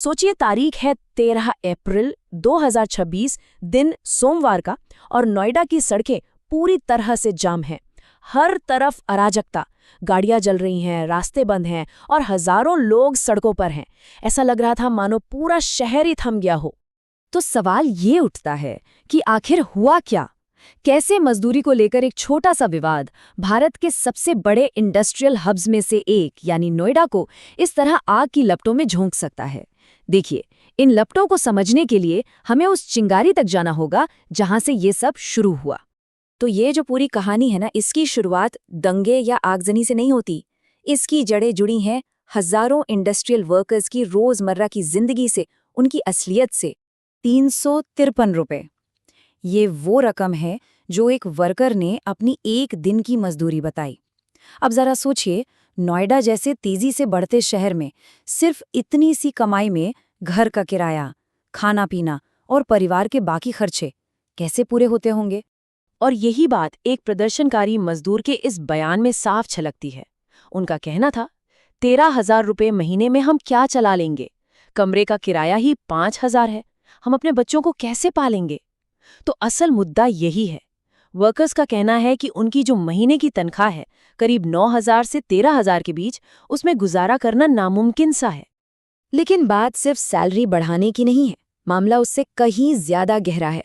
सोचिए, तारीख है 13 अप्रैल 2026, दिन सोमवार का, और नोएडा की सड़कें पूरी तरह से जाम हैं। हर तरफ अराजकता, गाड़ियां जल रही हैं, रास्ते बंद हैं और हजारों लोग सड़कों पर हैं। ऐसा लग रहा था मानो पूरा शहर ही थम गया हो। तो सवाल ये उठता है कि आखिर हुआ क्या? कैसे मजदूरी को लेकर एक छोटा सा विवाद भारत के सबसे बड़े इंडस्ट्रियल हब्स में से एक यानी नोएडा को इस तरह आग की लपटों में झोंक सकता है? देखिए, इन लपटों को समझने के लिए हमें उस चिंगारी तक जाना होगा जहां से ये सब शुरू हुआ। तो ये जो पूरी कहानी है ना, इसकी शुरुआत दंगे या आगजनी से नहीं होती। इसकी जड़ें जुड़ी हैं हजारों इंडस्ट्रियल वर्कर्स की रोजमर्रा की जिंदगी से, उनकी असलियत से। 353 रुपए, ये वो रकम है जो एक वर्कर ने अपनी एक दिन की मजदूरी बताई। अब जरा सोचिए, नोएडा जैसे तेजी से बढ़ते शहर में सिर्फ इतनी सी कमाई में घर का किराया, खाना पीना और परिवार के बाकी खर्चे कैसे पूरे होते होंगे? और यही बात एक प्रदर्शनकारी मजदूर के इस बयान में साफ छलकती है। उनका कहना था, 13,000 रुपये महीने में हम क्या चला लेंगे? कमरे का किराया ही 5,000 है। हम अपने बच्चों को कैसे पालेंगे? तो असल मुद्दा यही है। वर्कर्स का कहना है कि उनकी जो महीने की तनख्वाह है, करीब 9,000 से 13,000 के बीच, उसमें गुजारा करना नामुमकिन सा है। लेकिन बात सिर्फ सैलरी बढ़ाने की नहीं है, मामला उससे कहीं ज्यादा गहरा है।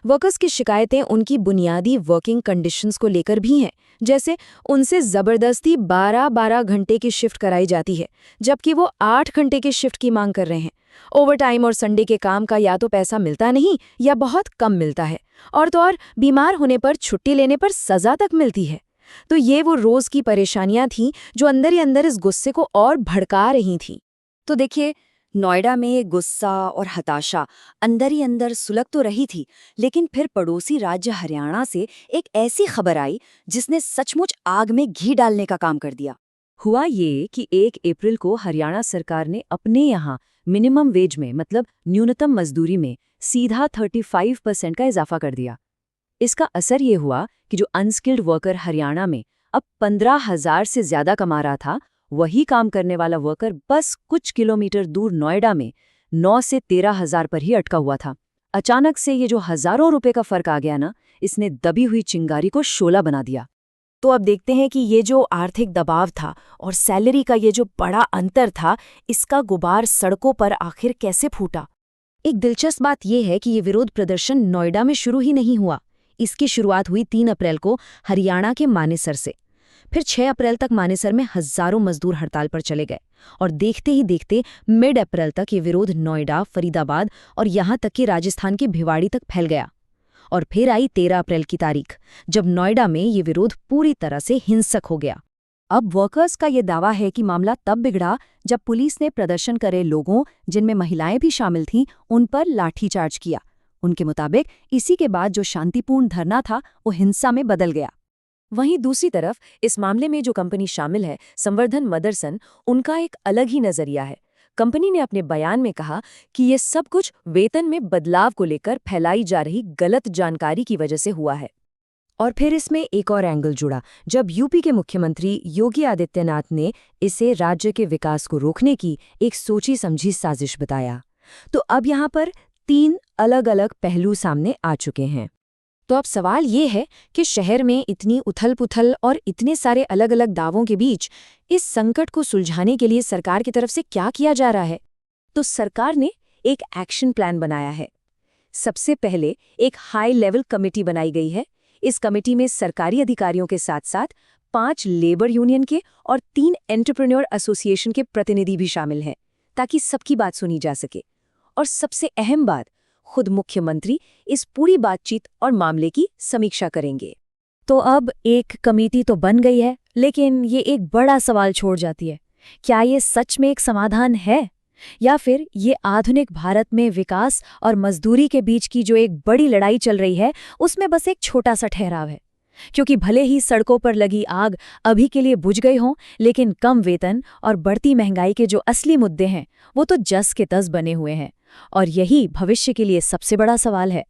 वर्कर्स की शिकायतें उनकी बुनियादी वर्किंग कंडीशंस को लेकर भी हैं, जैसे उनसे जबरदस्ती 12-12 घंटे की शिफ्ट कराई जाती है, जबकि वो 8 घंटे की शिफ्ट की मांग कर रहे हैं। ओवरटाइम और संडे के काम का या तो पैसा मिलता नहीं या बहुत कम मिलता है, और तो और बीमार होने पर, छुट्टी लेने पर सजा तक मिलती है। तो ये वो रोज की परेशानियां थीं जो अंदर ही अंदर इस गुस्से को और भड़का रही थीं। तो देखिए, नोएडा में ये गुस्सा और हताशा अंदर ही अंदर सुलग तो रही थी, लेकिन फिर पड़ोसी राज्य हरियाणा से एक ऐसी खबर आई जिसने सचमुच आग में घी डालने का काम कर दिया। हुआ ये कि 1 अप्रैल को हरियाणा सरकार ने अपने यहाँ मिनिमम वेज में, मतलब न्यूनतम मजदूरी में, सीधा 35% का इजाफा कर दिया। इसका असर ये हुआ कि जो अनस्किल्ड वर्कर हरियाणा में अब 15,000 से ज्यादा कमा रहा था, वही काम करने वाला वर्कर बस कुछ किलोमीटर दूर नोएडा में 9 से 13,000 पर ही अटका हुआ था। अचानक से ये जो हजारों रुपए का फर्क आ गया ना, इसने दबी हुई चिंगारी को शोला बना दिया। तो अब देखते हैं कि ये जो आर्थिक दबाव था और सैलरी का ये जो बड़ा अंतर था, इसका गुबार सड़कों पर आखिर कैसे फूटा। एक दिलचस्प बात यह है कि ये विरोध प्रदर्शन नोएडा में शुरू ही नहीं हुआ। इसकी शुरुआत हुई 3 अप्रैल को हरियाणा के मानेसर से। फिर 6 अप्रैल तक मानेसर में हजारों मजदूर हड़ताल पर चले गए, और देखते ही देखते मिड अप्रैल तक ये विरोध नोएडा, फरीदाबाद और यहां तक कि राजस्थान की भिवाड़ी तक फैल गया। और फिर आई 13 अप्रैल की तारीख, जब नोएडा में ये विरोध पूरी तरह से हिंसक हो गया। अब वर्कर्स का ये दावा है कि मामला तब बिगड़ा जब पुलिस ने प्रदर्शन करे लोगों, जिनमें महिलाएं भी शामिल थीं, उन पर लाठीचार्ज किया। उनके मुताबिक इसी के बाद जो शांतिपूर्ण धरना था वो हिंसा में बदल गया। वहीं दूसरी तरफ इस मामले में जो कंपनी शामिल है, संवर्धन मदरसन, उनका एक अलग ही नजरिया है। कंपनी ने अपने बयान में कहा कि ये सब कुछ वेतन में बदलाव को लेकर फैलाई जा रही गलत जानकारी की वजह से हुआ है। और फिर इसमें एक और एंगल जुड़ा, जब यूपी के मुख्यमंत्री योगी आदित्यनाथ ने इसे राज्य के विकास को रोकने की एक सोची समझी साजिश बताया। तो अब यहाँ पर 3 अलग अलग पहलू सामने आ चुके हैं। तो अब सवाल ये है कि शहर में इतनी उथल-पुथल और इतने सारे अलग अलग दावों के बीच इस संकट को सुलझाने के लिए सरकार की तरफ से क्या किया जा रहा है? तो सरकार ने एक एक्शन प्लान बनाया है। सबसे पहले एक हाई लेवल कमेटी बनाई गई है। इस कमेटी में सरकारी अधिकारियों के साथ साथ 5 लेबर यूनियन के और 3 एंटरप्रेन्योर एसोसिएशन के प्रतिनिधि भी शामिल हैं, ताकि सबकी बात सुनी जा सके। और सबसे अहम बात, खुद मुख्यमंत्री इस पूरी बातचीत और मामले की समीक्षा करेंगे। तो अब एक कमेटी तो बन गई है, लेकिन ये एक बड़ा सवाल छोड़ जाती है। क्या ये सच में एक समाधान है, या फिर ये आधुनिक भारत में विकास और मजदूरी के बीच की जो एक बड़ी लड़ाई चल रही है, उसमें बस एक छोटा सा ठहराव है? क्योंकि भले ही सड़कों पर लगी आग अभी के लिए बुझ गई हों, लेकिन कम वेतन और बढ़ती महंगाई के जो असली मुद्दे हैं, वो तो जस के तस बने हुए हैं। और यही भविष्य के लिए सबसे बड़ा सवाल है।